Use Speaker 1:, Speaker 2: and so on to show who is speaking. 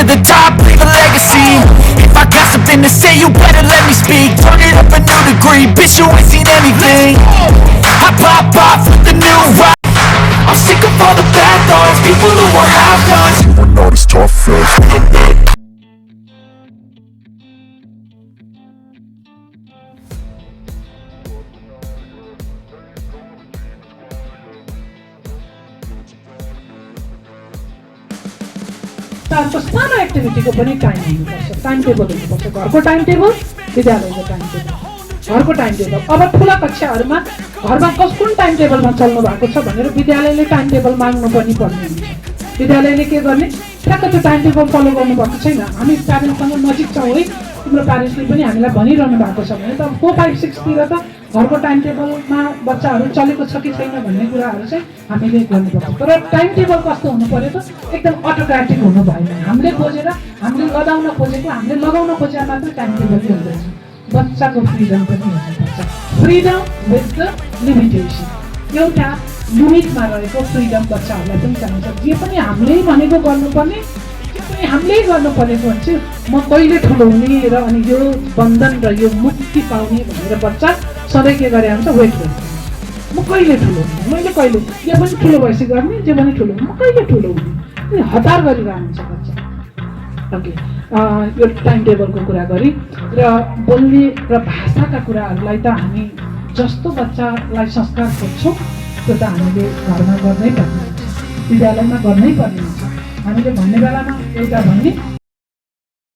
Speaker 1: the top, leave a legacy. If I got something to say, you better let me speak. Turn it up a new degree, bitch, you ain't seen anything. I pop off with the new rock. I'm sick of all the bad thoughts, people who are half-nots. You are not as tough as
Speaker 2: अर्को सानो एक्टिभिटीको पनि time हुनुपर्छ, time table हुनुपर्छ। घरको time table, विद्यालयको time table, घरको time table. अब ठुला कक्षाहरूमा घरमा कुन टाइम टेबलमा चल्नु भएको छ भनेर विद्यालयले टाइम टेबल माग्नु पनि पर्ने हुन्छ। विद्यालयले के गर्ने, ठ्याक्क त्यो टाइम टेबल फलो गर्नुभएको छैन, हामी प्यारेन्ट्ससँग नजिक छौँ है, तिम्रो प्यारेन्ट्सले पनि हामीलाई भनिरहनु भएको छ भने त 4, 5, 6 तिर त घरको टाइम टेबलमा बच्चाहरू चलेको छ कि छैन भन्ने कुराहरू चाहिँ हामीले गर्नुपर्छ। तर टाइम टेबल कस्तो हुनु पर्यो त, एकदम अटोक्रेटिक हुनु भएन। हामीले खोजेर, हामीले लगाउन खोजेको, हामीले लगाउन खोजेर मात्र टाइम टेबल हुँदैन। बच्चाको फ्रिडम पनि हुनुपर्छ, फ्रिडम विथ द लिमिटेसन। एउटा लिमिटमा रहेको फ्रिडम बच्चाहरूलाई पनि चाहिन्छ। जे पनि हामीले भनेको गर्नुपर्ने, जे पनि हामीले गर्नुपर्ने भन्छ। म कहिले ठुलो हुने र अनि यो बन्धन र यो मुक्ति पाउने भनेर बच्चा सधैँ के गरे हुन्छ, वेट गर्छ। म कहिले ठुलो हुने, मैले कहिले यो पनि ठुलो भएपछि गर्ने, जे पनि ठुलो हुने, म कहिले ठुलो हुने, हतार गरिरहन्छ बच्चा। ओके, यो टाइम टेबलको कुरा गरी र बोल्ने र भाषाका कुराहरूलाई त हामी जस्तो बच्चालाई संस्कार खोज्छौँ त्यो त हामीले घरमा गर्नै पर्ने हुन्छ, विद्यालयमा गर्नै पर्ने हुन्छ। हामीले भन्ने बेलामा एउटा भन्ने,